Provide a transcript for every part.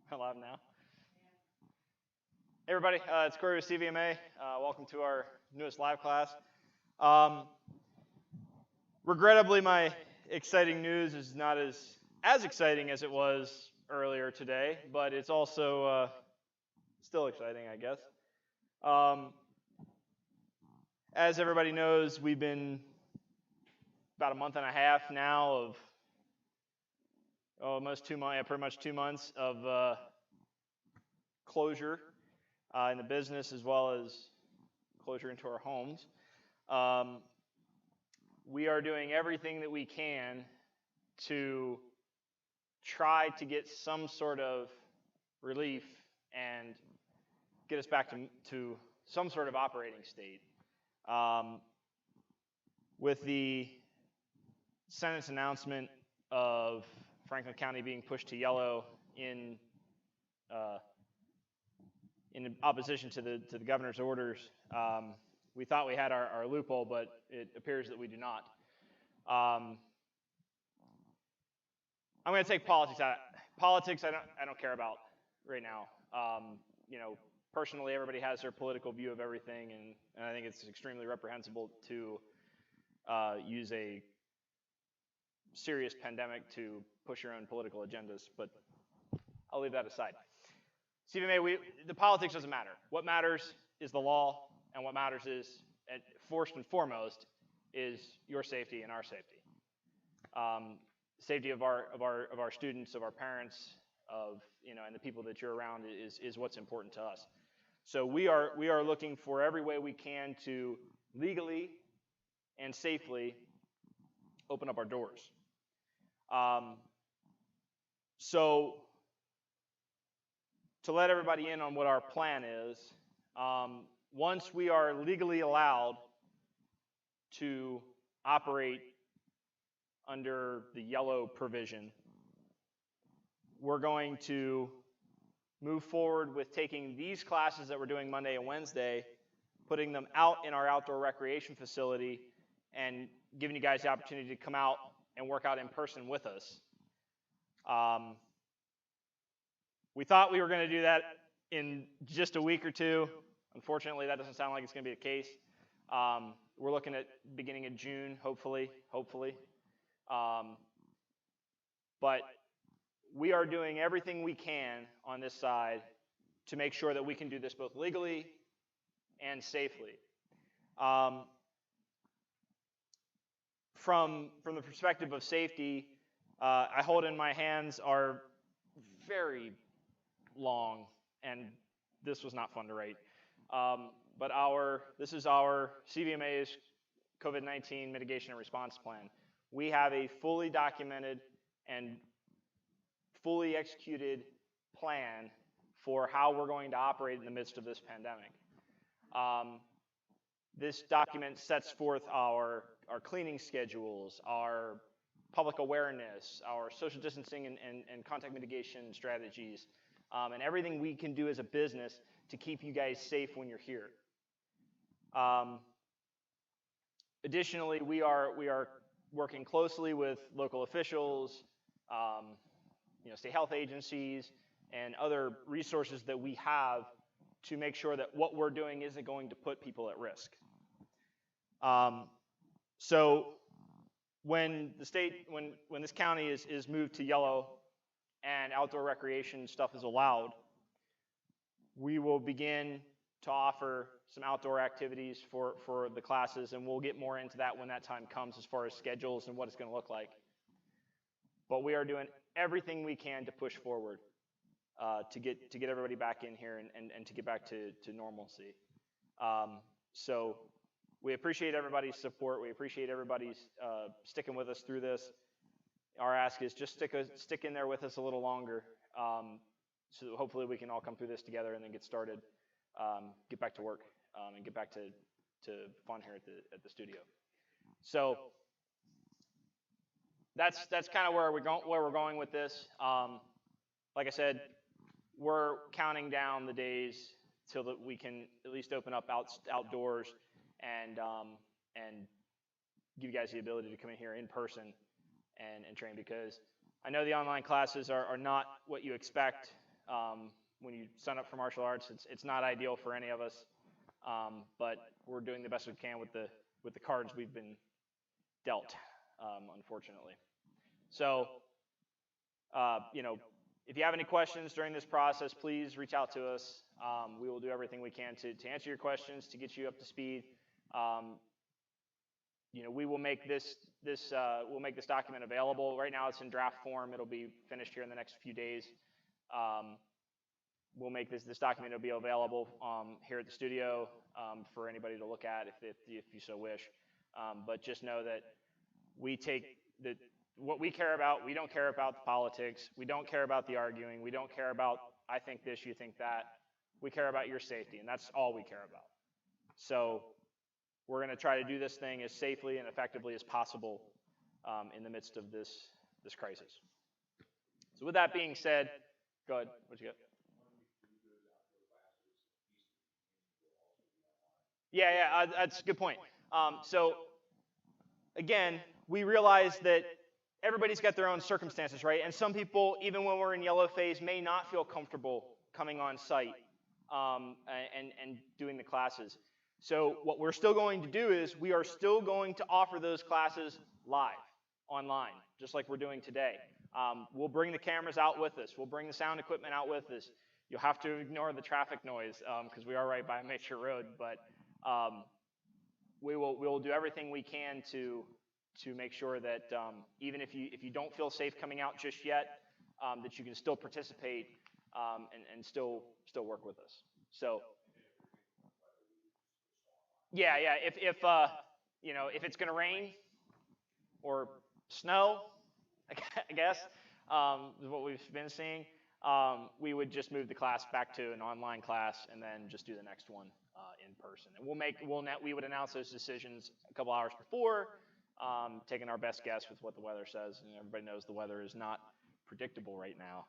We're live now. Hey everybody, it's Corey with CVMA. Welcome to our newest live class. Regrettably, my exciting news is not as exciting as it was earlier today, but it's also still exciting, I guess. As everybody knows, we've been about a month and a half now of almost 2 months, pretty much 2 months of closure in the business as well as closure into our homes. We are doing everything that we can to try to get some sort of relief and get us back to some sort of operating state. With the Senate's announcement of Franklin County being pushed to yellow in opposition to the governor's orders, we thought we had our loophole, but it appears that we do not. I'm going to take politics out. Politics, I don't care about right now. Personally, everybody has their political view of everything, and I think it's extremely reprehensible to use a serious pandemic to push your own political agendas, but I'll leave that aside. CVMA, the politics doesn't matter. What matters is the law, and what matters is, first and foremost, is your safety and our safety. Safety of our students, of our parents, and the people that you're around is what's important to us. So we are looking for every way we can to legally and safely open up our doors. So to let everybody in on what our plan is, once we are legally allowed to operate under the yellow provision, we're going to move forward with taking these classes that we're doing Monday and Wednesday, putting them out in our outdoor recreation facility, and giving you guys the opportunity to come out and work out in person with us. We thought we were going to do that in just a week or two. Unfortunately, that doesn't sound like it's going to be the case. We're looking at beginning of June, hopefully. But we are doing everything we can on this side to make sure that we can do this both legally and safely. From the perspective of safety, I hold in my hands our very long, and this was not fun to write, but this is our CVMA's COVID-19 mitigation and response plan. We have a fully documented and fully executed plan for how we're going to operate in the midst of this pandemic. This document sets forth our cleaning schedules, our public awareness, our social distancing and contact mitigation strategies, and everything we can do as a business to keep you guys safe when you're here. Additionally, we are working closely with local officials, state health agencies, and other resources that we have to make sure that what we're doing isn't going to put people at risk. So when this county is moved to yellow and outdoor recreation stuff is allowed, we will begin to offer some outdoor activities for the classes, and we'll get more into that when that time comes as far as schedules and what it's going to look like. But we are doing everything we can to push forward to get everybody back in here and to get back to normalcy. So we appreciate everybody's support. We appreciate everybody's sticking with us through this. Our ask is just stick in there with us a little longer, so that hopefully we can all come through this together and then get started, get back to work, and get back to fun here at the studio. So that's kind of where we're going with this. Like I said, we're counting down the days till that we can at least open up outdoors and give you guys the ability to come in here in person and train, because I know the online classes are not what you expect. when you sign up for martial arts. It's not ideal for any of us, but we're doing the best we can with the cards we've been dealt, unfortunately. So, if you have any questions during this process, please reach out to us. We will do everything we can to answer your questions, to get you up to speed. We will make this document available. Right now, it's in draft form. It'll be finished here in the next few days. We'll make this document will be available here at the studio for anybody to look at if you so wish. But just know that we take what we care about. We don't care about the politics. We don't care about the arguing. We don't care about I think this, you think that. We care about your safety, and that's all we care about. So we're going to try to do this thing as safely and effectively as possible in the midst of this crisis. So with that being said, go ahead. What you got? Yeah, that's a good point. So again, we realize that everybody's got their own circumstances, right? And some people, even when we're in yellow phase, may not feel comfortable coming on site and doing the classes. So what we're still going to do is we are still going to offer those classes live, online, just like we're doing today. We'll bring the cameras out with us. We'll bring the sound equipment out with us. You'll have to ignore the traffic noise because we are right by a major road, but we will do everything we can to make sure that even if you don't feel safe coming out just yet, that you can still participate and still work with us. So yeah. If it's going to rain or snow, I guess is what we've been seeing. We would just move the class back to an online class and then just do the next one in person. And we would announce those decisions a couple hours before, taking our best guess with what the weather says. And everybody knows the weather is not predictable right now,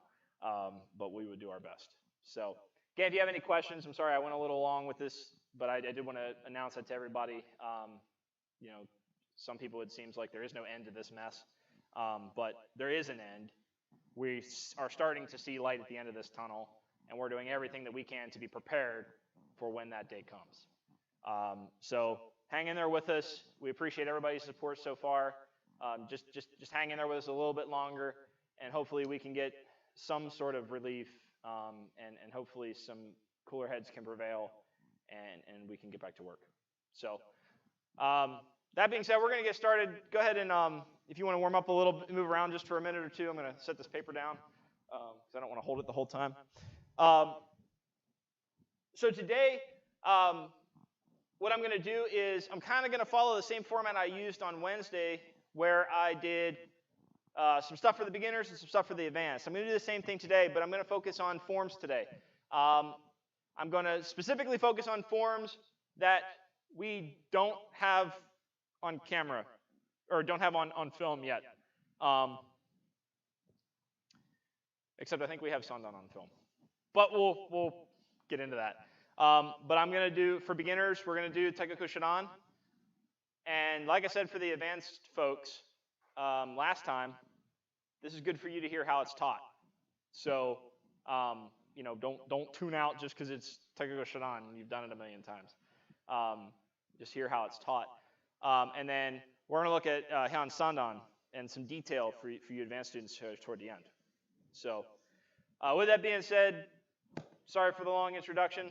but we would do our best. So again, if you have any questions, I'm sorry I went a little long with this, but I did want to announce that to everybody. Some people, it seems like there is no end to this mess, but there is an end. We are starting to see light at the end of this tunnel, and we're doing everything that we can to be prepared for when that day comes. So hang in there with us. We appreciate everybody's support so far. Just hang in there with us a little bit longer, and hopefully we can get some sort of relief, and hopefully some cooler heads can prevail, and we can get back to work. So that being said, we're going to get started. Go ahead and if you want to warm up a little bit, move around just for a minute or two. I'm going to set this paper down because I don't want to hold it the whole time. So today, what I'm going to do is I'm kind of going to follow the same format I used on Wednesday, where I did some stuff for the beginners and some stuff for the advanced. I'm going to do the same thing today, but I'm going to focus on forms today. I'm going to specifically focus on forms that we don't have on camera, or don't have on film yet. Except I think we have Sandan on film. But we'll get into that. But I'm going to do, for beginners, we're going to do Taekwondo Shodan. And like I said for the advanced folks last time, this is good for you to hear how it's taught. So, don't tune out just because it's Taekwondo Shodan and you've done it a million times. Just hear how it's taught. And then we're going to look at Hyan Sandan and some detail for you advanced students toward the end. So with that being said, sorry for the long introduction.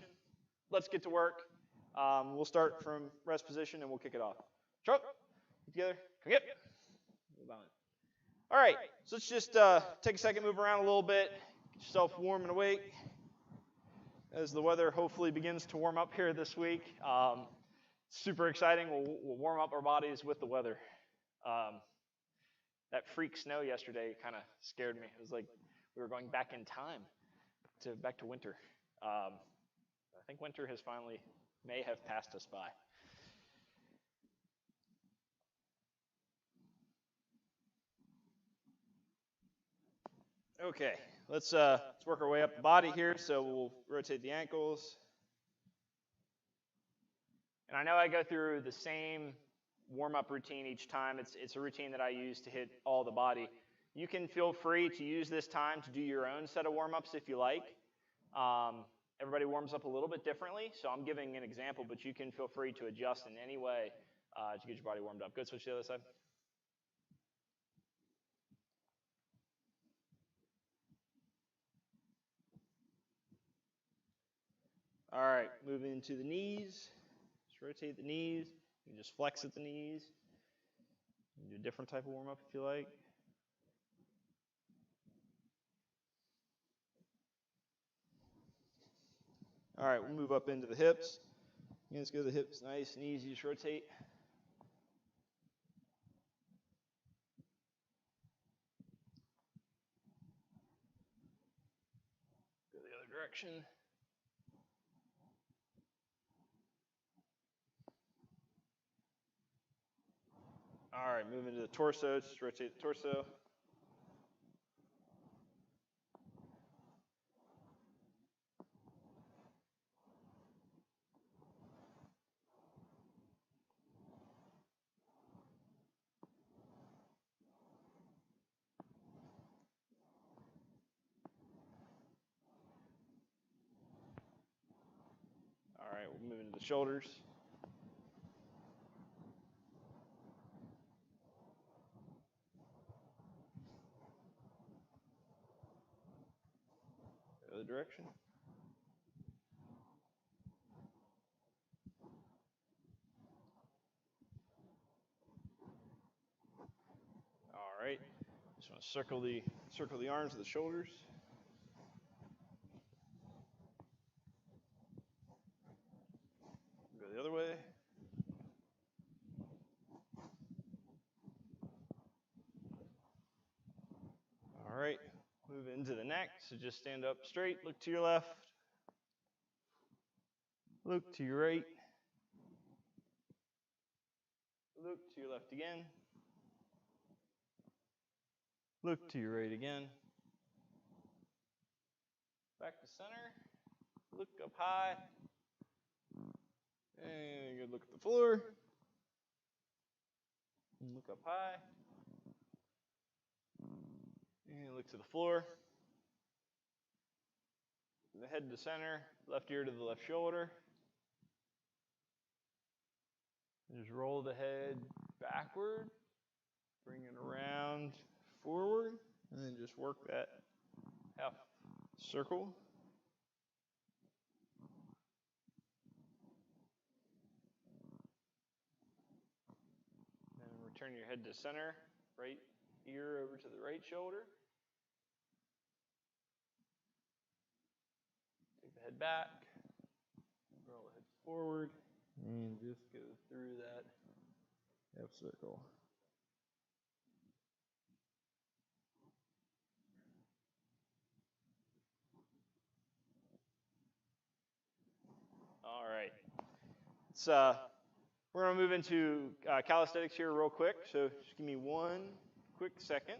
Let's get to work. We'll start from rest position and we'll kick it off. Stroke. Get together. Come get. All right. So let's just take a second, move around a little bit, get yourself warm and awake as the weather hopefully begins to warm up here this week. Super exciting. We'll warm up our bodies with the weather. That freak snow yesterday kind of scared me. It was like we were going back in time, back to winter. I think winter may have passed us by. Okay, let's work our way up the body here. So we'll rotate the ankles. And I know I go through the same warm-up routine each time. It's a routine that I use to hit all the body. You can feel free to use this time to do your own set of warm-ups if you like. Everybody warms up a little bit differently, so I'm giving an example, but you can feel free to adjust in any way to get your body warmed up. Good, switch to the other side. All right, moving into the knees. Just rotate the knees. You can just flex at the knees. You can do a different type of warm-up if you like. All right, we'll move up into the hips. Let's go to the hips, nice and easy, just rotate. Go the other direction. All right, move into the torso, just rotate the torso. All right, we'll move into the shoulders. The other direction. All right, just want to circle the arms of the shoulders. Go the other way. All right, move into the neck, so just stand up straight, look to your left, look to your right, look to your left again, look to your right again, back to center, look up high, and good look at the floor, and look up high, and look to the floor. The head to center, left ear to the left shoulder. Just roll the head backward, bring it around forward, and then just work that half circle. And return your head to center, right ear over to the right shoulder. Take the head back, roll the head forward, and just go through that half circle. All right. We're going to move into calisthenics here real quick, so just give me one quick second.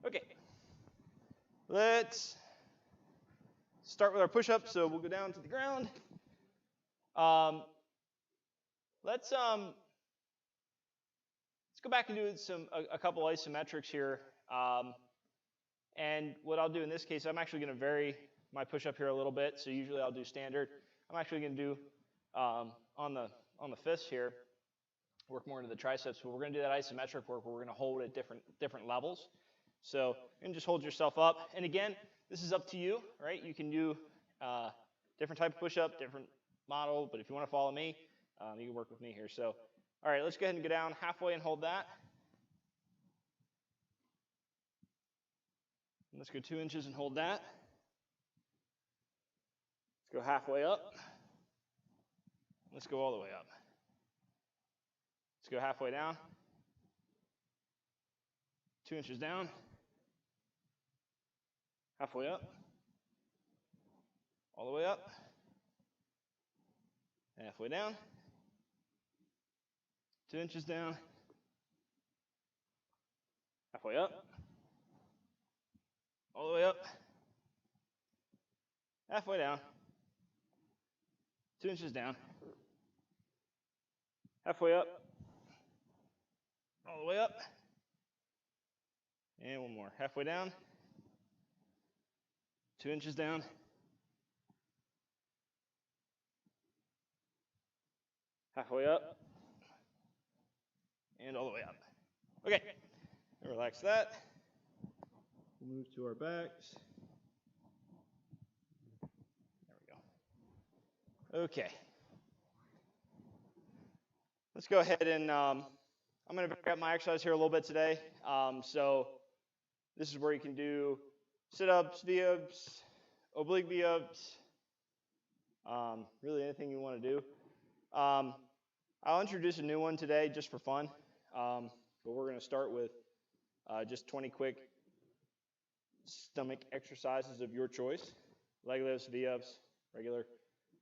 Okay, let's start with our push-ups. So we'll go down to the ground. Let's go back and do a couple isometrics here. And what I'll do in this case, I'm actually going to vary my push-up here a little bit. So usually I'll do standard. I'm actually going to do on the fists here, work more into the triceps. But we're going to do that isometric work where we're going to hold at different levels. So you can just hold yourself up. And again, this is up to you, right? You can do different type of push-up, different model. But if you want to follow me, you can work with me here. So, all right, let's go ahead and go down halfway and hold that. And let's go 2 inches and hold that. Let's go halfway up. Let's go all the way up. Let's go halfway down. 2 inches down. halfway up, all the way up, halfway down, 2 inches down, halfway up, all the way up, halfway down, 2 inches down, halfway up, all the way up, and one more, halfway down, 2 inches down, halfway up, and all the way up. Okay, relax that. We'll move to our backs. There we go. Okay. Let's go ahead and I'm going to back up my exercise here a little bit today. So this is where you can do sit-ups, V-ups, oblique V-ups, really anything you want to do. I'll introduce a new one today just for fun, but we're going to start with just 20 quick stomach exercises of your choice. Leg lifts, V-ups, regular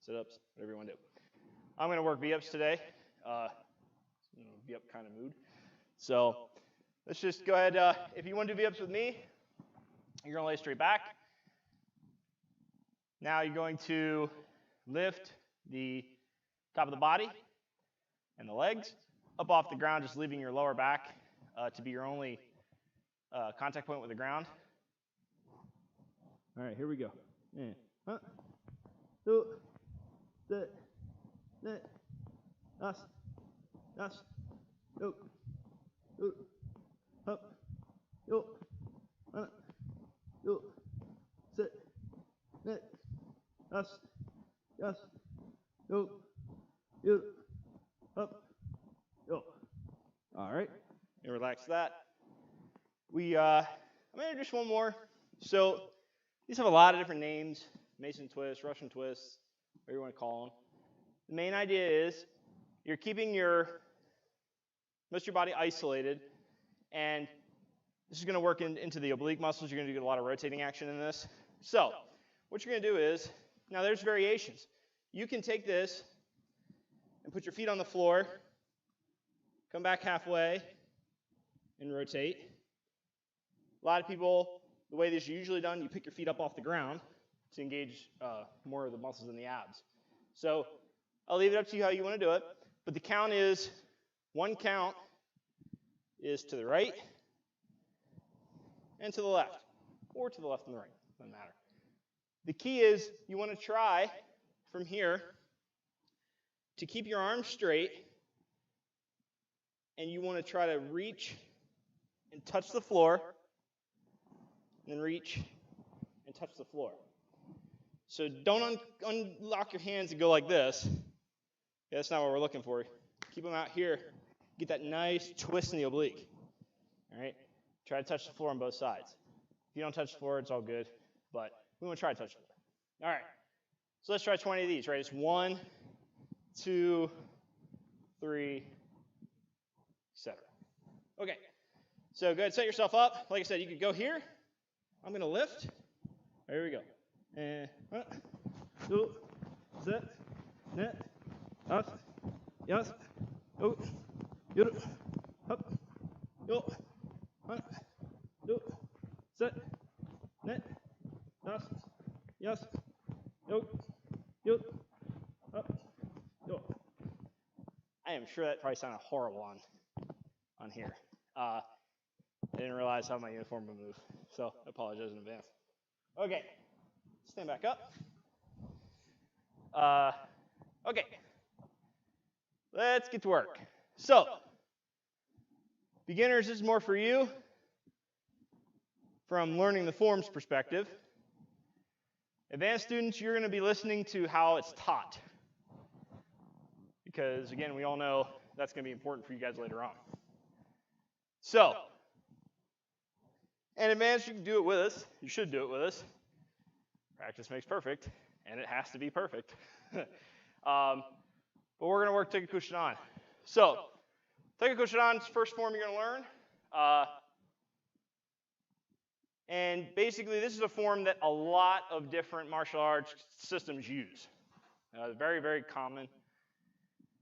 sit-ups, whatever you want to do. I'm going to work V-ups today. V-up kind of mood. So let's just go ahead. If you want to do V-ups with me, you're going to lay straight back. Now you're going to lift the top of the body and the legs up off the ground, just leaving your lower back to be your only contact point with the ground. All right, here we go. All right, and relax that. I'm going to introduce one more. So these have a lot of different names: Mason twists, Russian twists, whatever you want to call them. The main idea is you're keeping most of your body isolated, and this is going to work into the oblique muscles. You're going to get a lot of rotating action in this. So what you're going to do is, now there's variations. You can take this and put your feet on the floor, come back halfway, and rotate. A lot of people, the way this is usually done, you pick your feet up off the ground to engage more of the muscles in the abs. So I'll leave it up to you how you want to do it, but the count is, one count is to the right and to the left, or to the left and the right, doesn't matter. The key is you want to try from here to keep your arms straight, and you want to try to reach and touch the floor, and then reach and touch the floor. So don't unlock your hands and go like this. Okay, that's not what we're looking for. Keep them out here. Get that nice twist in the oblique. All right? Try to touch the floor on both sides. If you don't touch the floor, it's all good, but we want to try to touch the floor. All right. So let's try 20 of these, right? It's 1, 2, 3, etc. Okay. So go ahead and set yourself up. Like I said, you could go here. I'm going to lift. There we go. And 1, 2, set, net, up, yes, oh, you, up, yo, 1, 2, set, net, yes, yo, up, yo. I am sure that probably sounded horrible on here. I didn't realize how my uniform would move, so I apologize in advance. Okay, stand back up. Okay, let's get to work. So, beginners, this is more for you from learning the forms perspective. Advanced students, you're going to be listening to how it's taught, because again, we all know that's going to be important for you guys later on. So, and advanced, you can do it with us. You should do it with us. Practice makes perfect, and it has to be perfect. But we're going to work Taekwondo. So, Taekwondo is the first form you're going to learn. And basically, this is a form that a lot of different martial arts systems use. Very, very common,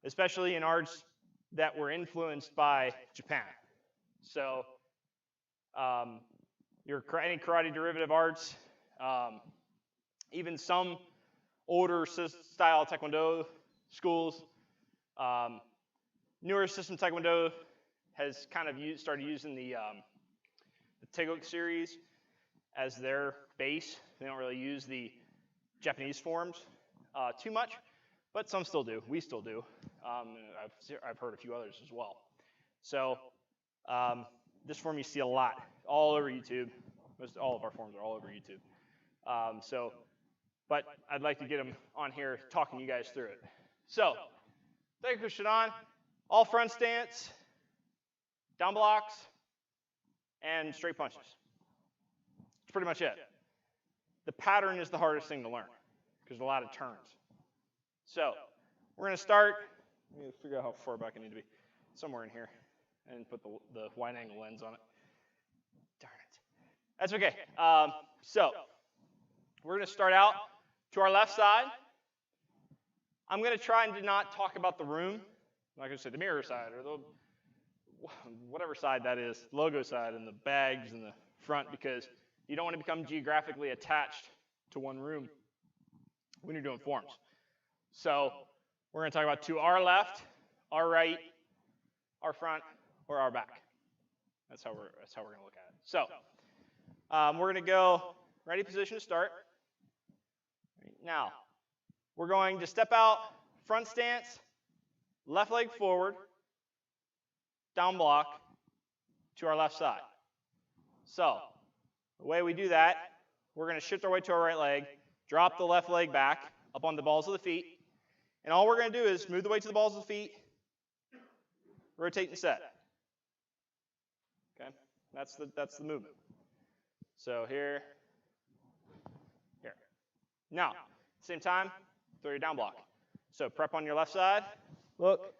especially in arts that were influenced by Japan. So any karate derivative arts, even some older style Taekwondo schools, newer system Taekwondo has kind of started using the Taekwondo series as their base. They don't really use the Japanese forms too much, but some still do. We still do. I've heard a few others as well. So this form you see a lot, all over YouTube. Most all of our forms are all over YouTube. But I'd like to get them on here talking you guys through it. So, Taekwondo Shodan, all front stance, down blocks, and straight punches. That's pretty much it. The pattern is the hardest thing to learn because there's a lot of turns. So, we're going to start. Let me figure out how far back I need to be. Somewhere in here. I didn't put the wide angle lens on it. Darn it. That's okay. So, we're going to start out to our left side. I'm going to try and not talk about the room. Like I said, the mirror side or the whatever side that is, logo side and the bags in the front, because you don't want to become geographically attached to one room when you're doing forms. So we're going to talk about to our left, our right, our front, or our back. That's how we're going to look at it. So we're going to go ready position to start. Now we're going to step out, front stance, left leg forward, down block to our left side. So the way we do that, we're going to shift our weight to our right leg, drop the left leg back up on the balls of the feet, and all we're going to do is move the weight to the balls of the feet, rotate and set. Okay, that's the movement. So here. Now, same time, throw your down block. So prep on your left side, look,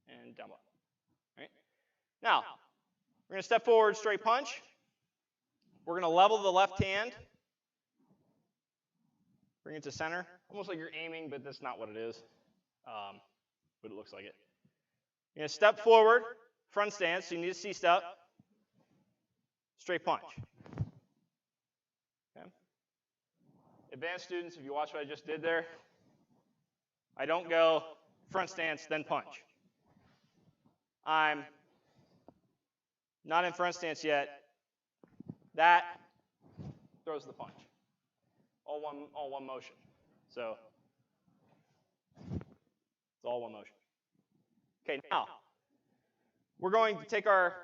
and down block. All right. Now, we're going to step forward, straight punch. We're going to level the left hand, bring it to center, almost like you're aiming, but that's not what it is, but it looks like it. You're going to step forward, front stance, so you need a C-step, straight punch. Okay. Advanced students, if you watch what I just did there, I don't go front stance, then punch. I'm not in front stance yet. That throws the punch. All one motion. So it's all one motion. Okay, now we're going to take our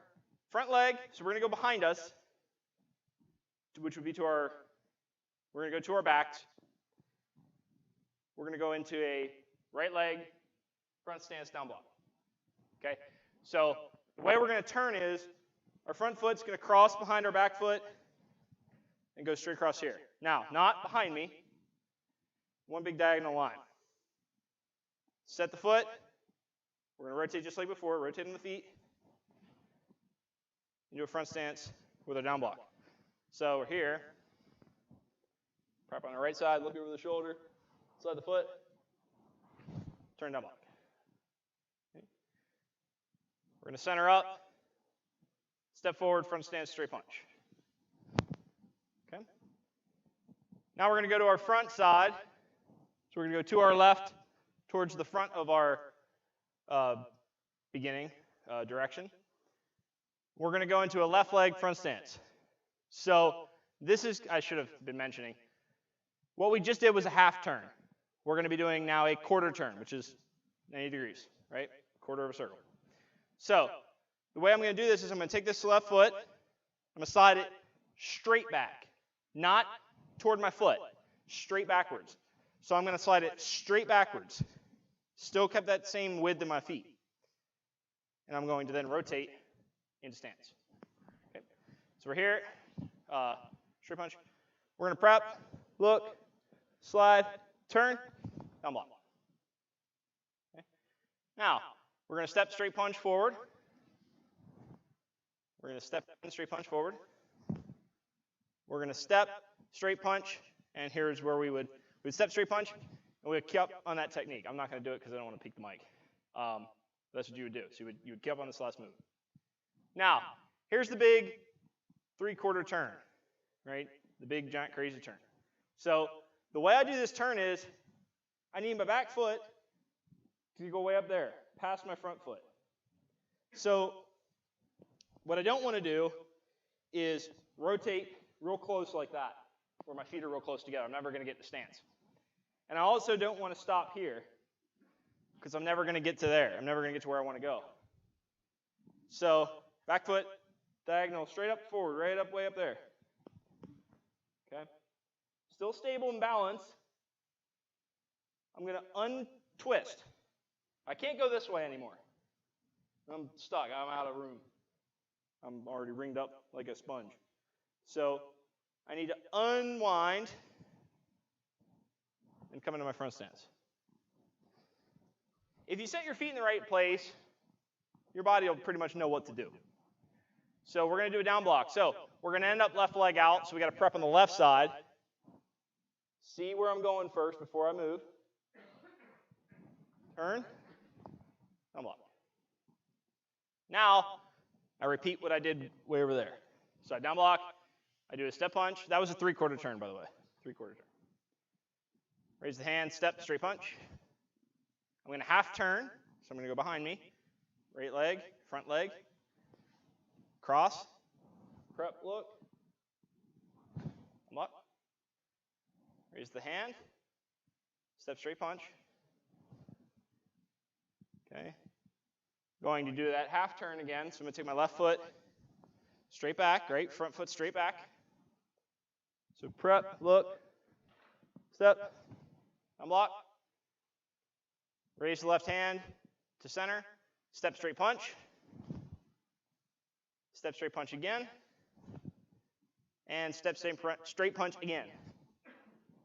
front leg, so we're going to go behind us, which would be to our, we're going to go to our backs. We're going to go into a right leg, front stance, down block. Okay, so the way we're going to turn is our front foot's going to cross behind our back foot and go straight across here. Now, not behind me, one big diagonal line. Set the foot. We're going to rotate just like before, rotating the feet into a front stance with our down block. So we're here, prep on the right side, look over the shoulder, slide the foot, turn down block. Okay. We're going to center up, step forward, front stance, straight punch. Okay. Now we're going to go to our front side. So we're going to go to our left towards the front of our beginning direction. We're going to go into a left leg front stance. So this is, I should have been mentioning, what we just did was a half turn. We're going to be doing now a quarter turn, which is 90 degrees, right? Quarter of a circle. So the way I'm going to do this is I'm going to take this left foot, I'm going to slide it straight back, not toward my foot, straight backwards. So I'm going to slide it straight backwards, still kept that same width in my feet. And I'm going to then rotate into stance. Okay. So we're here, straight punch. We're going to prep, look, slide, turn, down block. Okay. Now, we're going to step straight punch forward. We're going to step and straight punch forward. We're going to step, straight punch, and here's where we'd step, straight punch, and we would key up on that technique. I'm not going to do it because I don't want to peek the mic. That's what you would do. So you would key up on this last move. Now, here's the big 3/4 turn, right? The big, giant, crazy turn. So the way I do this turn is I need my back foot to go way up there, past my front foot. So what I don't want to do is rotate real close like that, where my feet are real close together. I'm never going to get the stance. And I also don't want to stop here, because I'm never going to get to there. I'm never going to get to where I want to go. So back foot, diagonal, straight up forward, right up, way up there. Okay? Still stable and balanced. I'm going to untwist. I can't go this way anymore. I'm stuck. I'm out of room. I'm already ringed up like a sponge. So I need to unwind and come into my front stance. If you set your feet in the right place, your body will pretty much know what to do. So we're going to do a down block. So we're going to end up left leg out, so we got to prep on the left side. See where I'm going first before I move. Turn. Down block. Now, I repeat what I did way over there. So I down block, I do a step punch. That was a 3/4 turn, by the way. 3/4 turn. Raise the hand, step, straight punch. I'm going to half turn, so I'm going to go behind me. Right leg, front leg. Cross. Prep, look. Block. Raise the hand. Step, straight punch. Okay. Going to do that half turn again, so I'm going to take my left foot straight back, right? Front foot straight back. So prep, look, step, unblock. Raise the left hand to center, step, straight punch. Step, straight punch again. And step, straight punch again.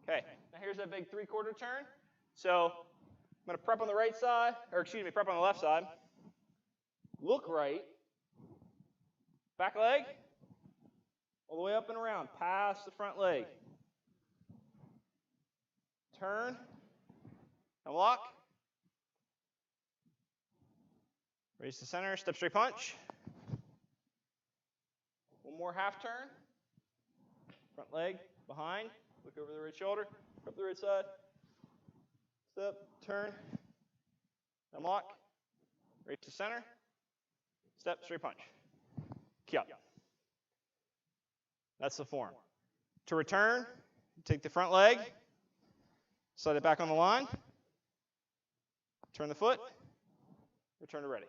Okay, now here's that big 3/4 turn. So I'm going to prep on the right side, or excuse me, prep on the left side. Look right. Back leg. All the way up and around, past the front leg. Turn. Unlock. Raise to center, step, straight punch. One more half turn. Front leg, behind. Look over the right shoulder. Up the right side. Step, turn. Unlock. Raise to center. Step, straight punch. Key up. That's the form. To return, take the front leg, slide it back on the line, turn the foot, return to ready.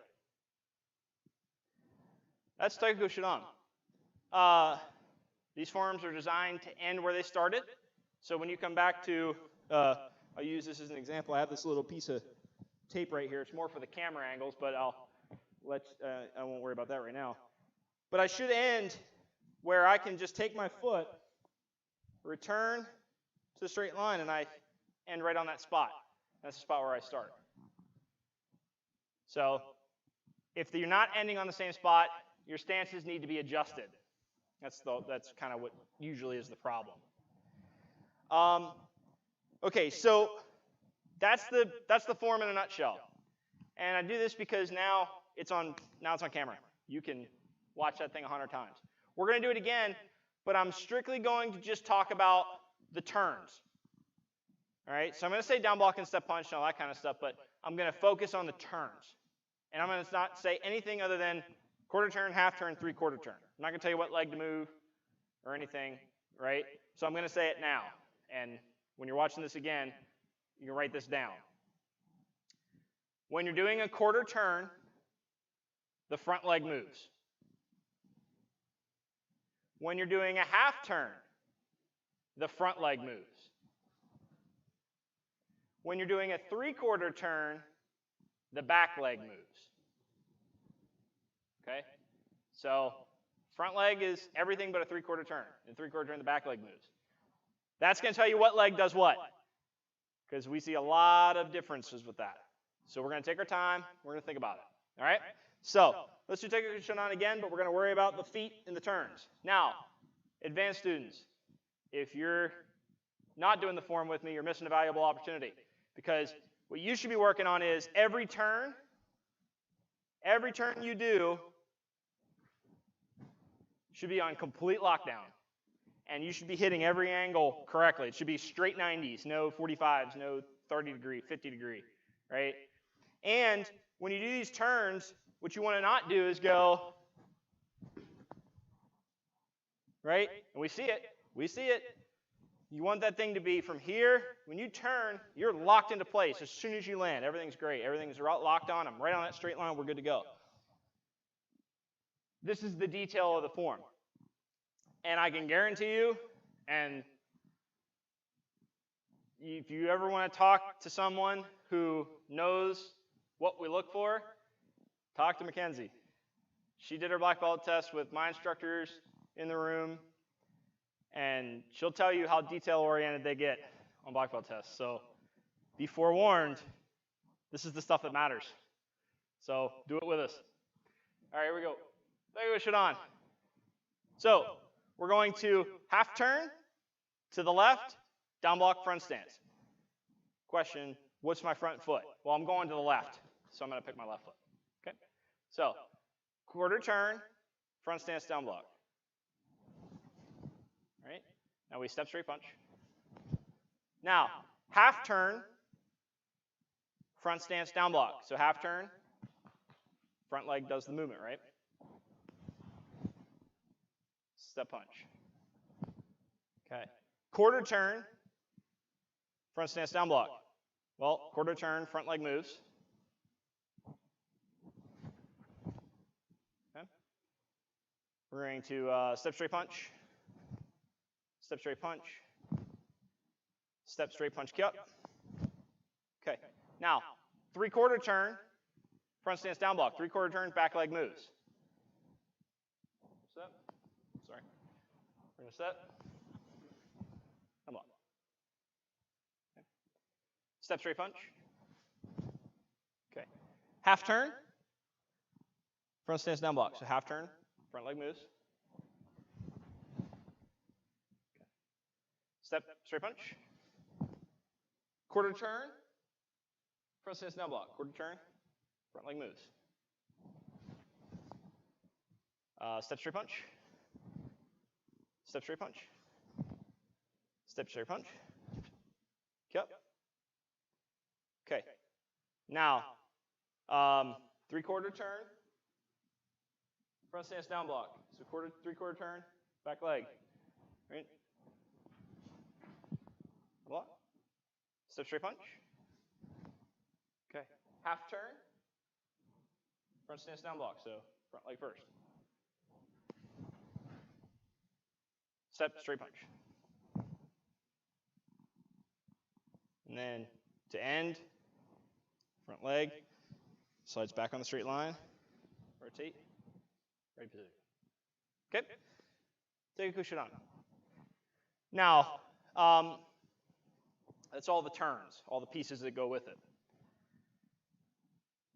That's Taekwondo Shodan. These forms are designed to end where they started. So when you come back to, I'll use this as an example. I have this little piece of tape right here. It's more for the camera angles, but I won't worry about that right now. But I should end where I can just take my foot, return to the straight line, and I end right on that spot. That's the spot where I start. So if you're not ending on the same spot, your stances need to be adjusted. That's kind of what usually is the problem. Okay, so that's the form in a nutshell. And I do this because now it's on camera. You can watch that thing 100 times. We're going to do it again, but I'm strictly going to just talk about the turns. All right, so I'm going to say down block and step punch and all that kind of stuff, but I'm going to focus on the turns. And I'm going to not say anything other than quarter turn, half turn, 3/4 turn. I'm not going to tell you what leg to move or anything, right? So I'm going to say it now. And when you're watching this again, you can write this down. When you're doing a quarter turn, the front leg moves. When you're doing a half turn, the front leg moves. When you're doing a 3/4 turn, the back leg moves. Okay? So front leg is everything but a 3/4 turn. In 3/4 turn, the back leg moves. That's going to tell you what leg does what, because we see a lot of differences with that. So we're going to take our time. We're going to think about it. All right? So let's do Taekwondo Shonan again, but we're going to worry about the feet and the turns. Now, advanced students, if you're not doing the form with me, you're missing a valuable opportunity. Because what you should be working on is every turn you do should be on complete lockdown. And you should be hitting every angle correctly. It should be straight 90s, no 45s, no 30 degree, 50 degree, right? And when you do these turns, what you want to not do is go, right? And we see it. You want that thing to be from here. When you turn, you're locked into place as soon as you land. Everything's great. Everything's locked on. I'm right on that straight line. We're good to go. This is the detail of the form. And I can guarantee you, and if you ever want to talk to someone who knows what we look for, talk to Mackenzie. She did her black belt test with my instructors in the room, and she'll tell you how detail-oriented they get on black belt tests. So be forewarned, this is the stuff that matters. So do it with us. All right, here we go. Taekwondo Shonan. So we're going to half turn to the left, down block front stance. Question, what's my front foot? Well, I'm going to the left, so I'm going to pick my left foot. Okay? So quarter turn, front stance, down block. All right? Now we step straight punch. Now, half turn, front stance, down block. So half turn, front leg does the movement, right? Step punch. Okay. Quarter turn, front stance, down block. Well, quarter turn, front leg moves. Okay. We're going to step straight punch, step straight punch, step straight punch, kick up. Okay. Now, three-quarter turn, front stance, down block. Three-quarter turn, back leg moves. Step. Sorry. We're going to step. Down block. Okay. Step straight punch. Okay. Half turn, front stance, down block. So half turn, front leg moves. Okay. Step straight punch. Quarter turn, front stance, down block. Quarter turn, front leg moves. Step straight punch. Step straight punch. Step straight punch. Yep. Okay. Now, three-quarter turn, front stance, down block. So three-quarter turn, back leg. Right? Block. Step straight punch. Okay. Half turn, front stance, down block. So front leg first. Step straight punch. And then to end, front leg, slides back on the straight line, rotate, right position. Okay? Taekwondo Shonan. Now, that's all the turns, all the pieces that go with it.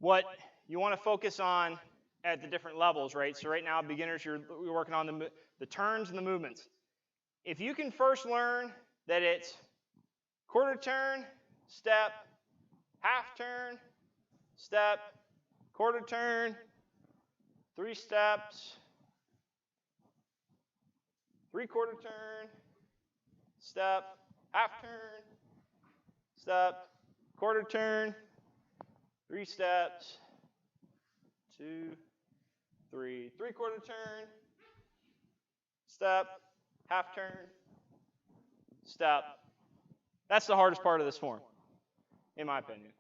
What you want to focus on at the different levels, right? So right now, beginners, you're working on the turns and the movements. If you can first learn that it's quarter turn, step, half turn, step, quarter turn, 3 steps, three-quarter turn, step, half turn, step, quarter turn, 3 steps, 2, 3, three-quarter turn, step, half turn, step. That's the hardest part of this form, in my opinion.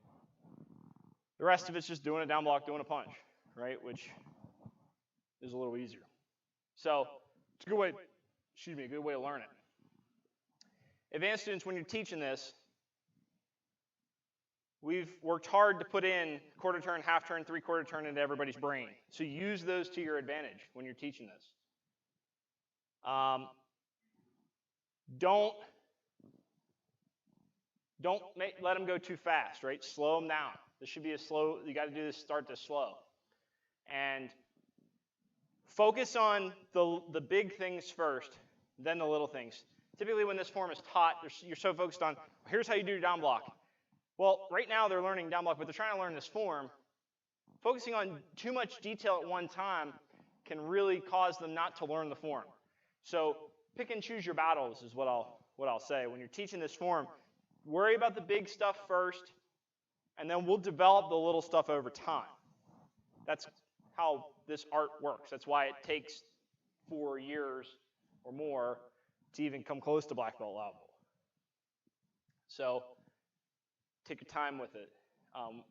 The rest of it's just doing a down block, doing a punch, right? Which is a little easier. So it's a good way, a good way to learn it. Advanced students, when you're teaching this, we've worked hard to put in quarter turn, half turn, three-quarter turn into everybody's brain. So use those to your advantage when you're teaching this. Don't let them go too fast, right? Slow them down. This should be a slow, you got to do this, start this slow. And focus on the big things first, then the little things. Typically when this form is taught, you're so focused on, here's how you do your down block. Well, right now they're learning down block, but they're trying to learn this form. Focusing on too much detail at one time can really cause them not to learn the form. So pick and choose your battles is what I'll say. When you're teaching this form, worry about the big stuff first, and then we'll develop the little stuff over time. That's how this art works. That's why it takes 4 years or more to even come close to black belt level. So take your time with it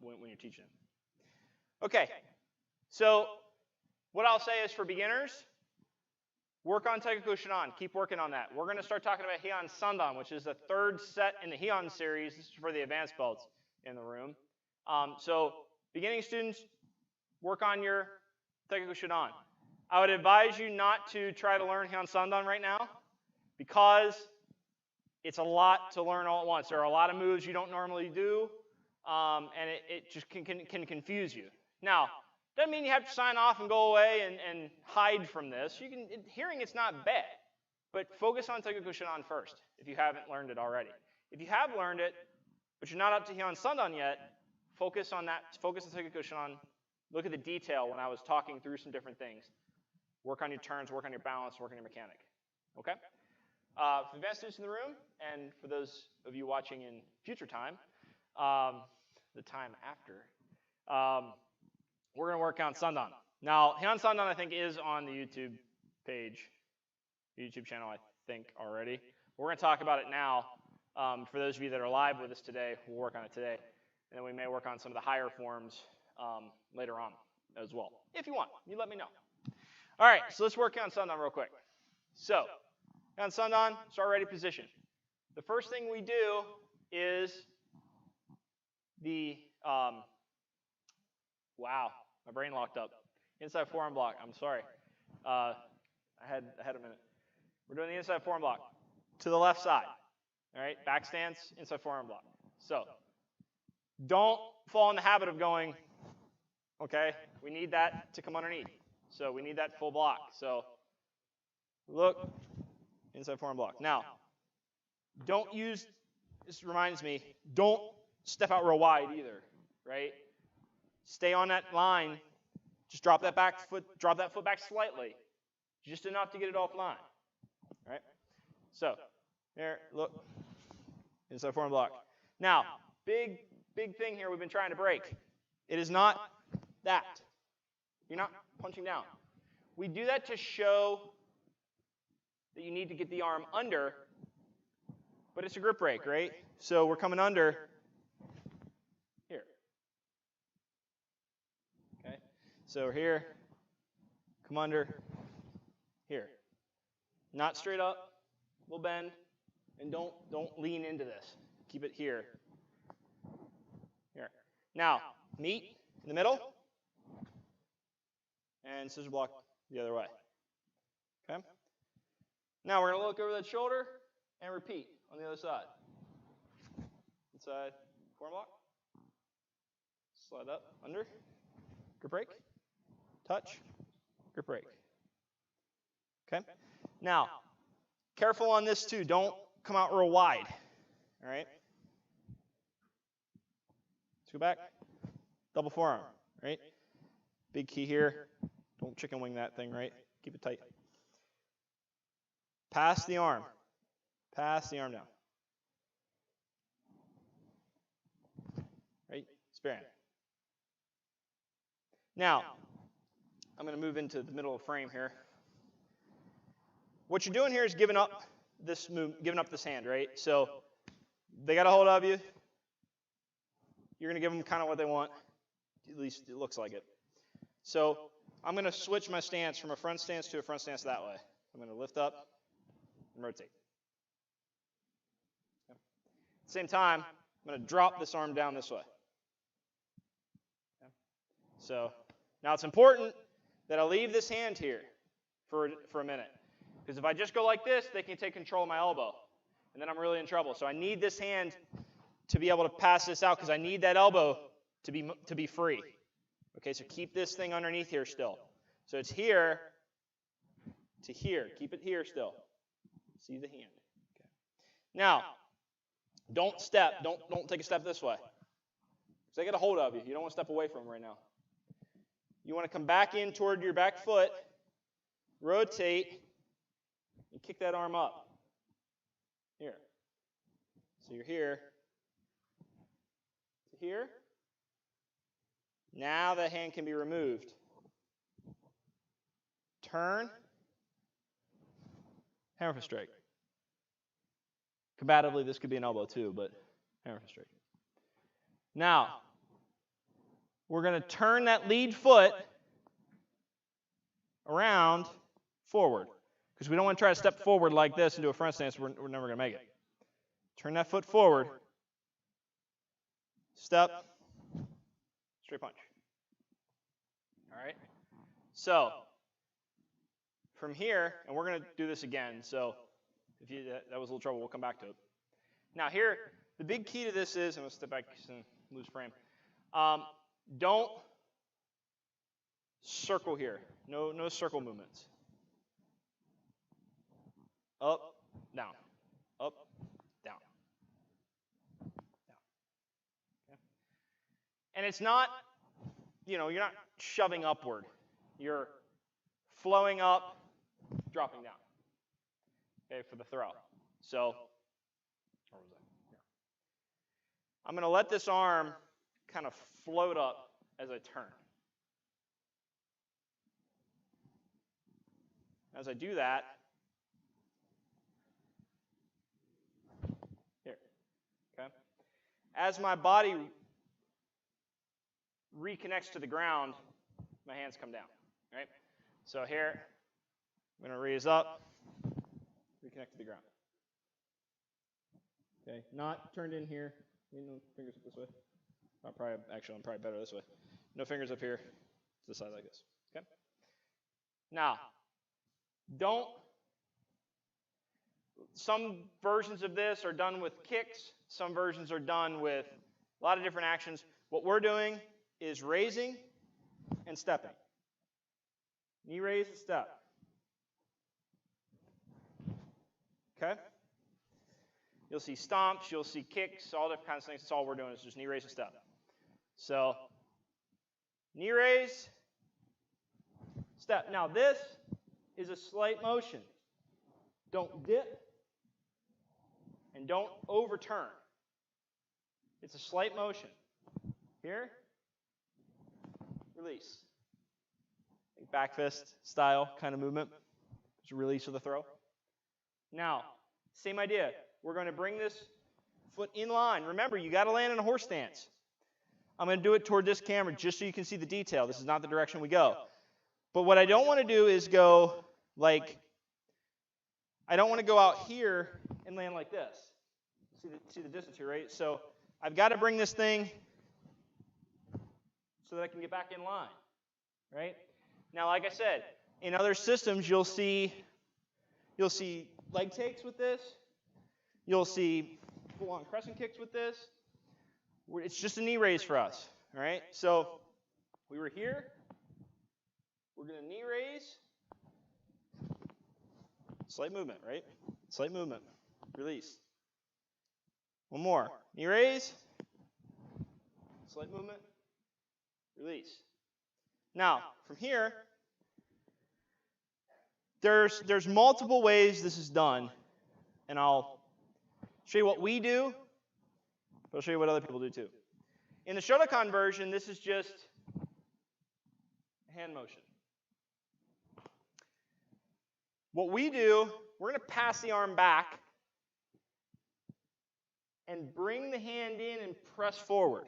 when you're teaching it. Okay, so what I'll say is for beginners, work on Taekwondo Shinan. Keep working on that. We're going to start talking about Heian Sandan, which is the 3rd set in the Heian series. This is for the advanced belts in the room. So beginning students, work on your Taekwondo Shinan. I would advise you not to try to learn Heian Sandan right now because it's a lot to learn all at once. There are a lot of moves you don't normally do, and it just can confuse you. Now, doesn't mean you have to sign off and go away and hide from this. Hearing it's not bad, but focus on Taekwondo Shinan first if you haven't learned it already. If you have learned it, but you're not up to Heian Sandan yet, focus on that. Focus on Taekwondo Shinan. Look at the detail when I was talking through some different things. Work on your turns, work on your balance, work on your mechanic. Okay? For the advanced students in the room, and for those of you watching in future time, the time after, we're going to work on Sandan. Now, Heian Sandan, I think, is on the YouTube page, YouTube channel, I think, already. We're going to talk about it now. For those of you that are live with us today, we'll work on it today. And then we may work on some of the higher forms later on as well. If you want, you let me know. All right, so let's work on Sandan real quick. So, on Sandan, start ready position. The first thing we do is the, wow, my brain locked up. Inside forearm block, I'm sorry. I had a minute. We're doing the inside forearm block to the left side. All right, back stance, inside forearm block. So, don't fall in the habit of going, okay, we need that to come underneath. So we need that full block. So look, inside forearm block. Now, don't use, this reminds me, don't step out real wide either, right? Stay on that line. Just drop that foot back slightly, just enough to get it offline. All right? So, there, look, inside forearm block. Now, big thing here we've been trying to break. It is not that. You're not punching down. We do that to show that you need to get the arm under, but it's a grip break, right? So we're coming under here. Okay? So here, come under here. Not straight up, we'll bend, and don't lean into this. Keep it here. Here. Now, meet in the middle, and scissor block the other way. Okay? Now we're going to look over that shoulder and repeat on the other side. Inside forearm block. Slide up, under, grip break, touch, grip break. Okay? Now, careful on this too. Don't come out real wide. All right? Let's go back. Double forearm, right? Big key here. Don't chicken wing that thing, right? Keep it tight. Pass the arm. Pass the arm down. Right? Sparing. Now, I'm going to move into the middle of the frame here. What you're doing here is giving up this move, giving up this hand, right? So they got a hold of you. You're going to give them kind of what they want. At least it looks like it. So I'm going to switch my stance from a front stance to a front stance that way. I'm going to lift up and rotate. Okay. At the same time, I'm going to drop this arm down this way. Okay. So now it's important that I leave this hand here for a minute. Because if I just go like this, they can take control of my elbow. And then I'm really in trouble. So I need this hand to be able to pass this out because I need that elbow to be free. Okay, so keep this thing underneath here still. So it's here to here. Keep it here still. See the hand. Okay. Now, don't step. Don't take a step this way. Because they get a hold of you. You don't want to step away from them right now. You want to come back in toward your back foot, rotate, and kick that arm up. Here. So you're here to here. Now the hand can be removed. Turn. Hammer fist strike. Combatively, this could be an elbow too, but hammer fist strike. Now, we're going to turn that lead foot around forward. Because we don't want to try to step forward like this and do a front stance. We're never going to make it. Turn that foot forward. Step. Straight punch. All right? So, from here, and we're going to do this again. So, if you, that was a little trouble, we'll come back to it. Now here, the big key to this is, I'm going to step back and lose frame. Don't circle here. No circle movements. Up, down, up, down, down. Okay. And it's not, you're not shoving upward. You're flowing up, dropping down. Okay, for the throw. So, where was I? Here. I'm going to let this arm kind of float up as I turn. As I do that, here, okay? As my body reconnects to the ground, my hands come down, right? So here, I'm going to raise up, reconnect to the ground. Okay, not turned in here. No fingers up this way. I'm probably better this way. No fingers up here. To the side like this. Okay. Now, some versions of this are done with kicks. Some versions are done with a lot of different actions. What we're doing is raising and stepping. Knee raise and step. Okay? You'll see stomps, you'll see kicks, all different kinds of things. That's all we're doing is just knee raise and step. So, knee raise, step. Now this is a slight motion. Don't dip and don't overturn. It's a slight motion. Here, release. Back fist style kind of movement. Just release of the throw. Now, same idea. We're going to bring this foot in line. Remember, you got to land in a horse stance. I'm going to do it toward this camera just so you can see the detail. This is not the direction we go. But what I don't want to do is go like, I don't want to go out here and land like this. See the distance here, right? So I've got to bring this thing so that I can get back in line, right? Now, like I said, in other systems, you'll see leg takes with this. You'll see full-on crescent kicks with this. It's just a knee raise for us, all right? So we were here. We're going to knee raise. Slight movement, right? Slight movement. Release. One more. Knee raise. Slight movement. Release. Now, from here, there's multiple ways this is done, and I'll show you what we do, but I'll show you what other people do too. In the Shotokan version, this is just a hand motion. What we do, we're going to pass the arm back and bring the hand in and press forward.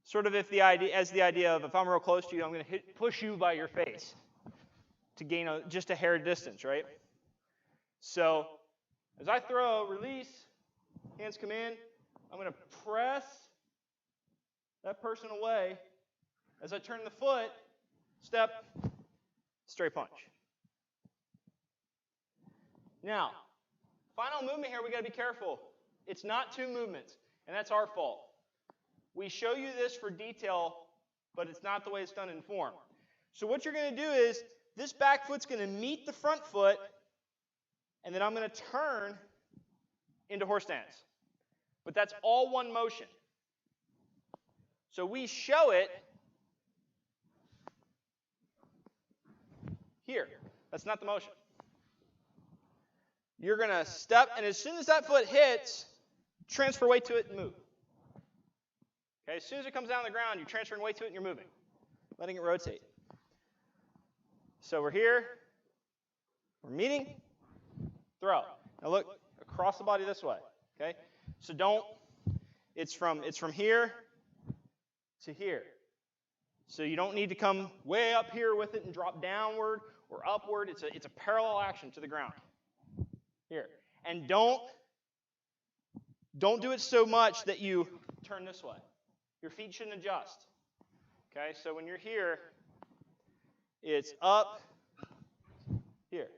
Sort of as the idea of if I'm real close to you, I'm going to push you by your face to gain just a hair distance, right? So as I throw, release, hands come in, I'm going to press that person away. As I turn the foot, step, straight punch. Now, final movement here, we got to be careful. It's not two movements, and that's our fault. We show you this for detail but it's not the way it's done in form. So what you're going to do is this back foot's going to meet the front foot, and then I'm going to turn into horse stance. But that's all one motion. So we show it here. That's not the motion. You're going to step, and as soon as that foot hits, transfer weight to it and move. Okay, as soon as it comes down on the ground, you're transferring weight to it and you're moving, letting it rotate. So we're here, we're meeting, throw. Now look across the body this way. Okay, so don't. It's from here to here. So you don't need to come way up here with it and drop downward or upward. It's a parallel action to the ground. Here, and don't do it so much that you turn this way. Your feet shouldn't adjust. Okay, so when you're here, it's up here.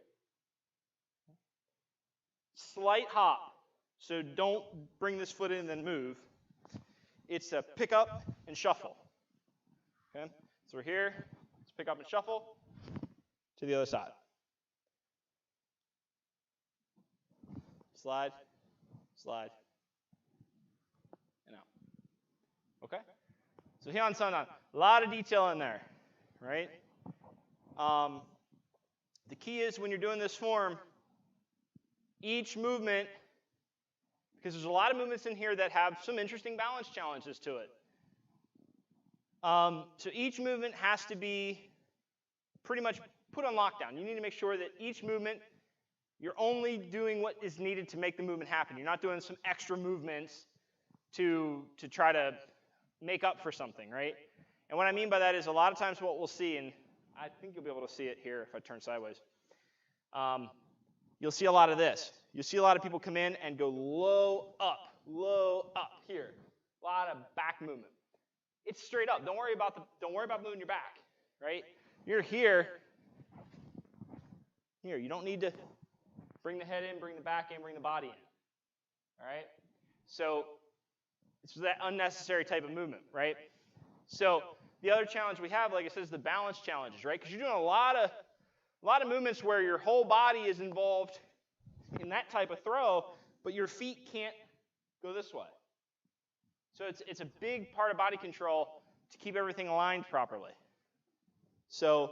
Slight hop. So don't bring this foot in and then move. It's a pick up and shuffle. Okay, so we're here. Let's pick up and shuffle to the other side. Slide, slide, and out. Okay? So here on Sandan, a lot of detail in there, right? The key is when you're doing this form, each movement, because there's a lot of movements in here that have some interesting balance challenges to it. So each movement has to be pretty much put on lockdown. You need to make sure that each movement, you're only doing what is needed to make the movement happen. You're not doing some extra movements to try to make up for something, right? And what I mean by that is a lot of times what we'll see, and I think you'll be able to see it here if I turn sideways, you'll see a lot of this. You'll see a lot of people come in and go low up here. A lot of back movement. It's straight up. Don't worry about moving your back, right? You're here. Here, you don't need to bring the head in, bring the back in, bring the body in. All right? So it's that unnecessary type of movement, right? So the other challenge we have, like I said, is the balance challenges, right? Because you're doing a lot of movements where your whole body is involved in that type of throw, but your feet can't go this way. So it's a big part of body control to keep everything aligned properly. So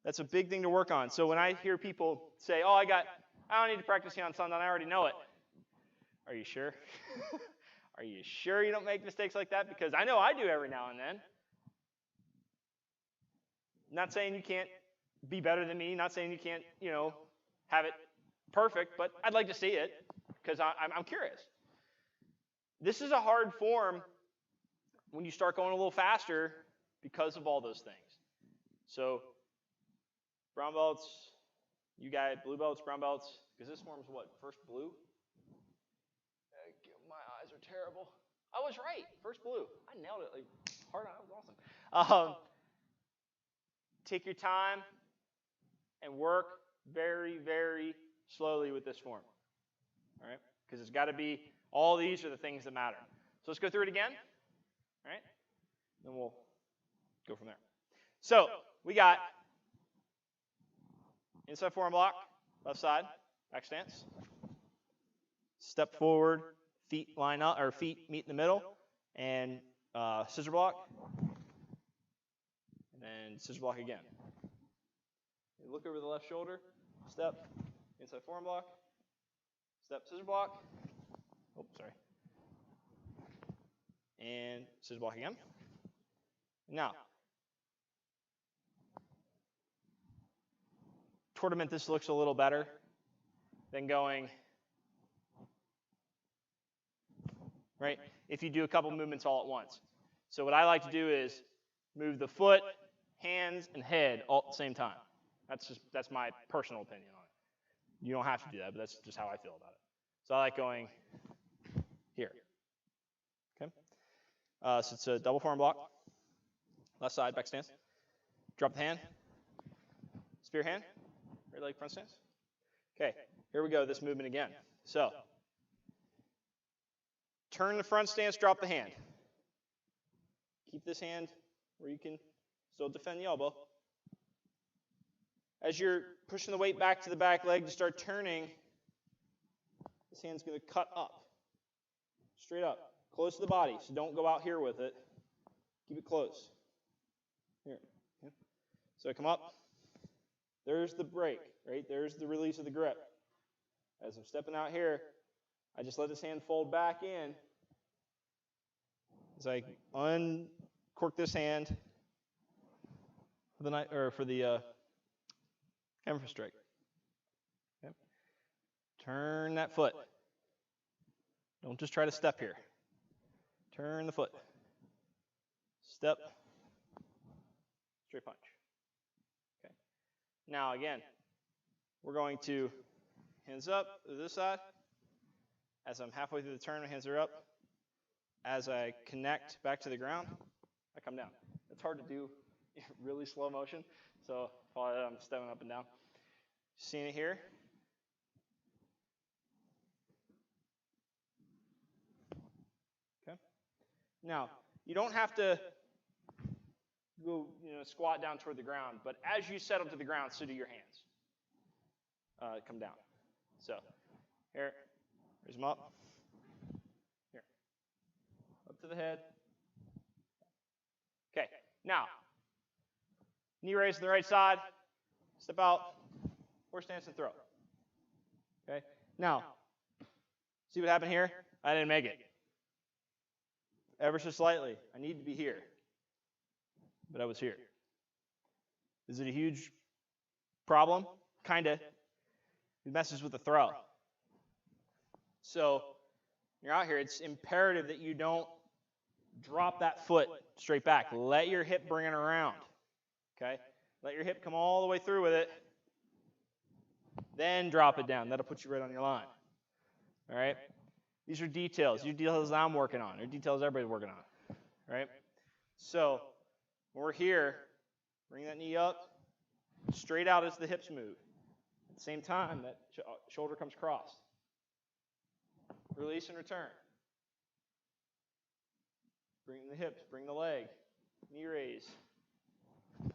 that's a big thing to work on. So when I hear people say, oh, I don't need to practice here on Sandan, I already know it. Are you sure? Are you sure you don't make mistakes like that? Because I know I do every now and then. Not saying you can't be better than me, not saying you can't, have it perfect, but I'd like to see it because I'm curious. This is a hard form when you start going a little faster because of all those things. So brown belts, you guys, blue belts, brown belts, because this form's what, first blue? My eyes are terrible. I was right, first blue. I nailed it, like hard on, that was awesome. Take your time and work very, very slowly with this form, all right? Because it's got to be, all these are the things that matter. So let's go through it again, all right? Then we'll go from there. So we got inside forearm block, left side, back stance. Step forward, feet line up, or feet meet in the middle, and scissor block, and then scissor block again. You look over the left shoulder, step, inside forearm block, step, scissor block. Oh, sorry. And scissor block again. Now, tournament, this looks a little better than going, right? If you do a couple movements all at once. So what I like to do is move the foot, hands, and head all at the same time. That's my personal opinion on it. You don't have to do that, but that's just how I feel about it. So I like going here. Okay. So it's a double forearm block. Left side, back stance. Drop the hand. Spear hand. Right leg front stance. Okay. Here we go. This movement again. So turn the front stance. Drop the hand. Keep this hand where you can still defend the elbow. As you're pushing the weight back to the back leg to start turning, this hand's going to cut up, straight up, close to the body. So don't go out here with it. Keep it close. Here. Okay. So I come up. There's the break, right? There's the release of the grip. As I'm stepping out here, I just let this hand fold back in. As I uncork this hand for the hammer fist strike. Okay. Turn that foot. Don't just try to step here. Turn the foot. Step. Straight punch. Okay. Now again, we're going to hands up to this side. As I'm halfway through the turn, my hands are up. As I connect back to the ground, I come down. It's hard to do in really slow motion, so probably I'm stepping up and down. Seeing it here? Okay. Now, you don't have to go, squat down toward the ground, but as you settle to the ground, so do your hands. Come down. So, here, raise them up. Here. Up to the head. Okay, now, knee raise to the right side. Step out. Horse stance and throw. Okay, now, see what happened here? I didn't make it. Ever so slightly. I need to be here. But I was here. Is it a huge problem? Kind of. It messes with the throw. So, when you're out here, it's imperative that you don't drop that foot straight back. Let your hip bring it around. Okay? Let your hip come all the way through with it. Then drop it down. That'll put you right on your line. All right? These are details. These are details I'm working on. They're details everybody's working on. Right? So, when we're here, bring that knee up, straight out as the hips move. At the same time, that shoulder comes crossed. Release and return. Bring the hips, bring the leg. Knee raise.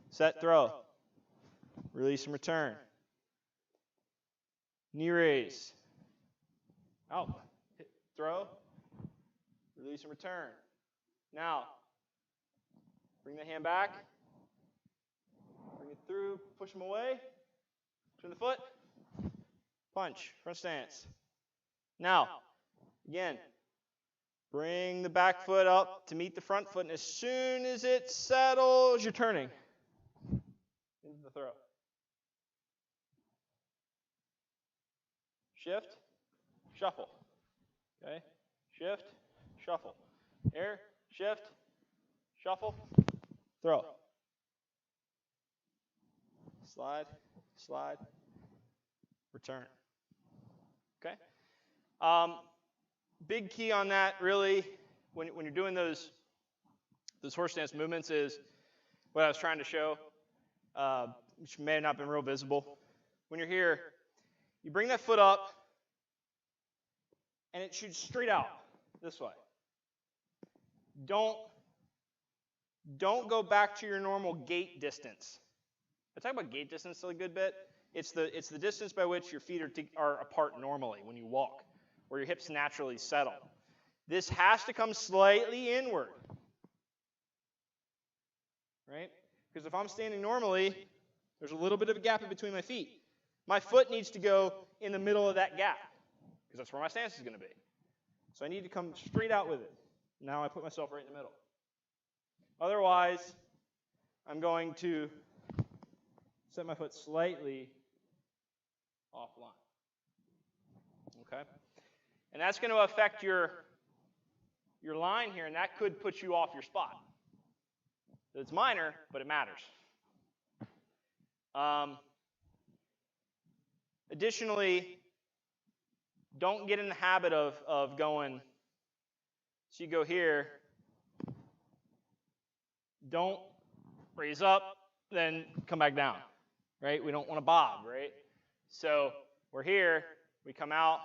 Set, throw. Release and return. Knee raise. Out. Hit, throw. Release and return. Now, bring the hand back. Bring it through. Push them away. Turn the foot. Punch. Front stance. Now, again, bring the back foot up to meet the front foot. And as soon as it settles, you're turning into the throw. Shift, shuffle. Okay? Shift, shuffle. Air, shift, shuffle, throw. Slide, slide, return. Okay? Big key on that, really, when you're doing those horse stance movements is what I was trying to show, which may have not been real visible. When you're here, you bring that foot up, and it shoots straight out this way. Don't go back to your normal gait distance. I talk about gait distance a good bit. It's the distance by which your feet are apart normally when you walk, where your hips naturally settle. This has to come slightly inward, right? Because if I'm standing normally, there's a little bit of a gap in between my feet. My foot needs to go in the middle of that gap, because that's where my stance is going to be. So I need to come straight out with it. Now I put myself right in the middle. Otherwise, I'm going to set my foot slightly offline. Okay? And that's going to affect your line here, and that could put you off your spot. It's minor, but it matters. Additionally, don't get in the habit of going, so you go here, don't raise up, then come back down, right? We don't want to bob, right? So we're here, we come out,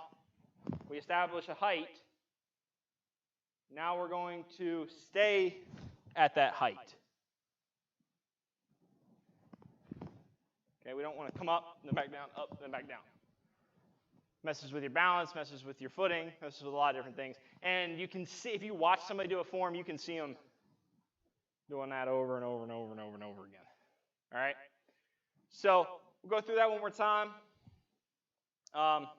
we establish a height. Now we're going to stay at that height. Okay, we don't want to come up, then back down, up, then back down. Messes with your balance, messes with your footing, messes with a lot of different things. And you can see, if you watch somebody do a form, you can see them doing that over and over and over and over and over again. All right? So we'll go through that one more time. I'll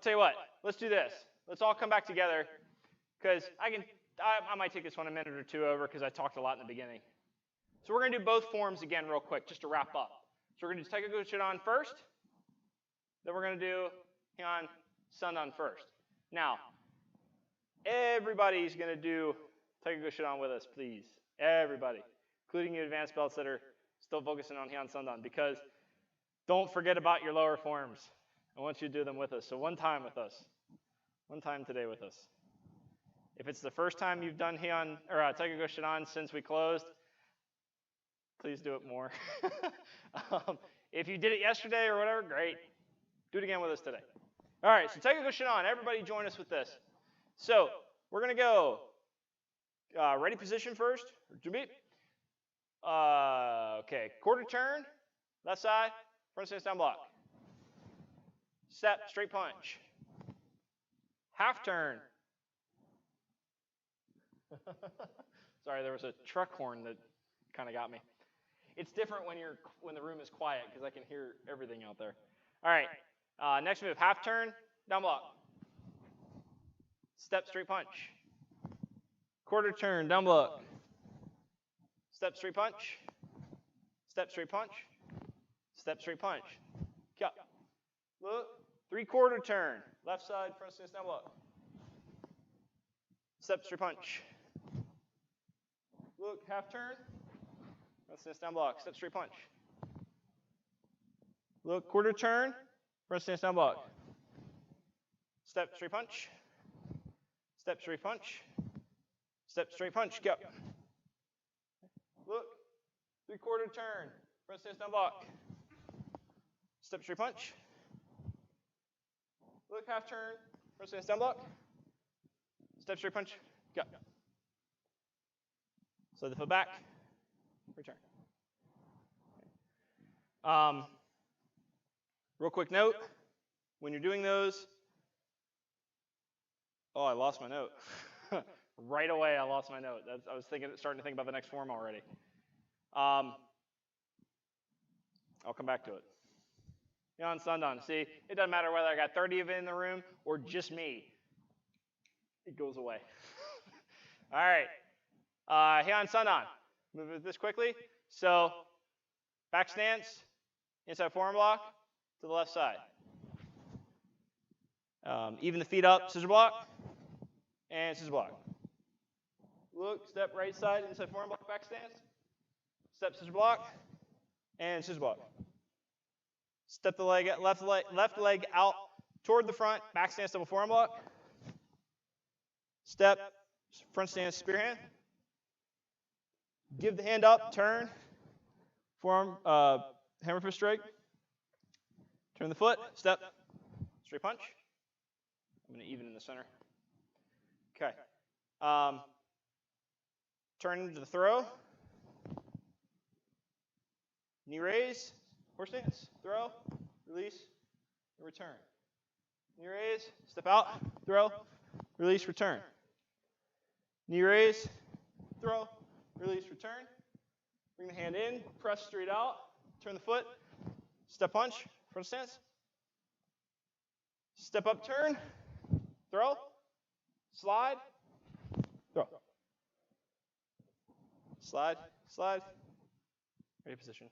tell you what, let's do this. Let's all come back together, because I might take this one a minute or two over because I talked a lot in the beginning. So we're going to do both forms again real quick just to wrap up. So we're going to do Taekwondo Shodan first. Then we're going to do Hyan Sandan first. Now, everybody's going to do Taekwondo Shodan with us, please. Everybody, including you advanced belts that are still focusing on Hyan Sandan, because don't forget about your lower forms. I want you to do them with us. So one time with us. One time today with us. If it's the first time you've done Hyan or Taekwondo Shodan since we closed, please do it more. If you did it yesterday or whatever, great. Do it again with us today. All right, so Taekwondo Shodan. Everybody join us with this. So we're going to go ready position first. Okay, quarter turn, left side, front stance down block. Step, straight punch. Half turn. Sorry, there was a truck horn that kind of got me. It's different when the room is quiet because I can hear everything out there. All right, next move, half turn, down block. Step, straight punch. Quarter turn, down block. Step, straight punch. Step, straight punch. Step, straight punch. Cut. Look. 3/4 turn. Left side, front stance, down block. Step, straight punch. Look, half turn. Front stance, down block. Step, straight punch. Look, quarter turn. Front stance, down block. Step, straight punch. Step, straight punch. Step, straight punch. Go. Look, 3/4 turn. Front stance, down block. Step, straight punch. Look, half turn. Front stance, down block. Step, straight punch. Go. So the foot back. Return. Real quick note. When you're doing those, oh, I lost my note. Right away, I lost my note. I was starting to think about the next form already. I'll come back to it. Hyan Sandan. See, it doesn't matter whether I got 30 of it in the room or just me. It goes away. All right. Hyan Sandan. Move this quickly. So, back stance, inside forearm block to the left side. Even the feet up, scissor block, and scissor block. Look, step right side, inside forearm block, back stance. Step scissor block, and scissor block. Step the leg, left leg out toward the front, back stance, double forearm block. Step, front stance, spear hand. Give the hand up, turn, forearm, hammer fist strike. Turn the foot, step, straight punch. I'm going to even in the center. Okay. Turn into the throw. Knee raise, horse stance, throw, release, return. Knee raise, step out, throw, release, return. Knee raise, throw, release, return. Bring the hand in, press straight out, turn the foot, step punch, front stance. Step up, turn, throw, slide, throw. Slide, slide, ready position.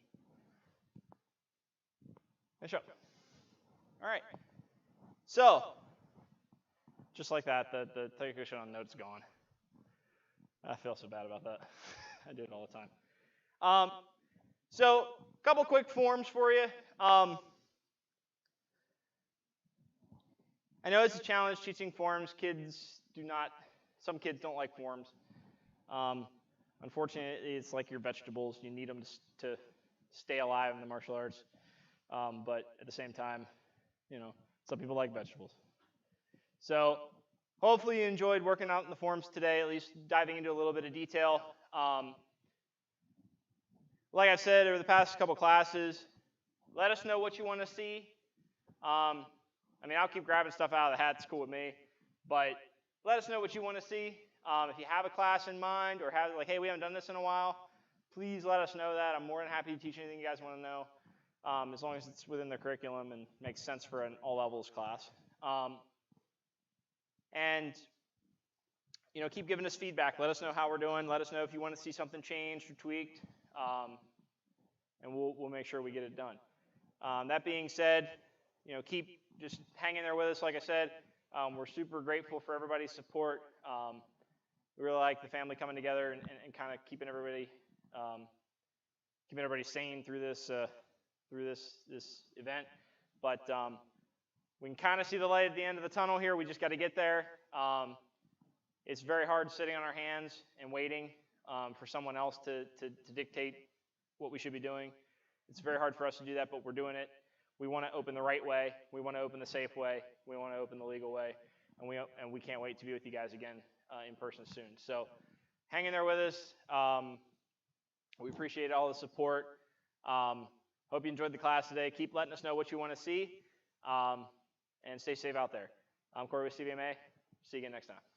Finish up. All right. So, just like that, the Taekwondo Shodan note's gone. I feel so bad about that. I do it all the time. So, a couple quick forms for you. I know it's a challenge teaching forms. Some kids don't like forms. Unfortunately, it's like your vegetables. You need them to stay alive in the martial arts. But at the same time, some people like vegetables. So hopefully you enjoyed working out in the forms today, at least diving into a little bit of detail. like I said, over the past couple classes, let us know what you want to see. I mean, I'll keep grabbing stuff out of the hat. It's cool with me. But let us know what you want to see. If you have a class in mind or have, like, hey, we haven't done this in a while, please let us know that. I'm more than happy to teach anything you guys want to know, as long as it's within the curriculum and makes sense for an all levels class. And you know, keep giving us feedback. Let us know how we're doing. Let us know if you want to see something changed or tweaked, and we'll make sure we get it done. That being said, you know, keep just hanging there with us. Like I said, we're super grateful for everybody's support. We really like the family coming together and kind of keeping everybody sane through this event. But we can kind of see the light at the end of the tunnel here. We just got to get there. It's very hard sitting on our hands and waiting for someone else to dictate what we should be doing. It's very hard for us to do that, but we're doing it. We want to open the right way. We want to open the safe way. We want to open the legal way. And we can't wait to be with you guys again in person soon. So hang in there with us. We appreciate all the support. Hope you enjoyed the class today. Keep letting us know what you want to see. And stay safe out there. I'm Corey with CVMA. See you again next time.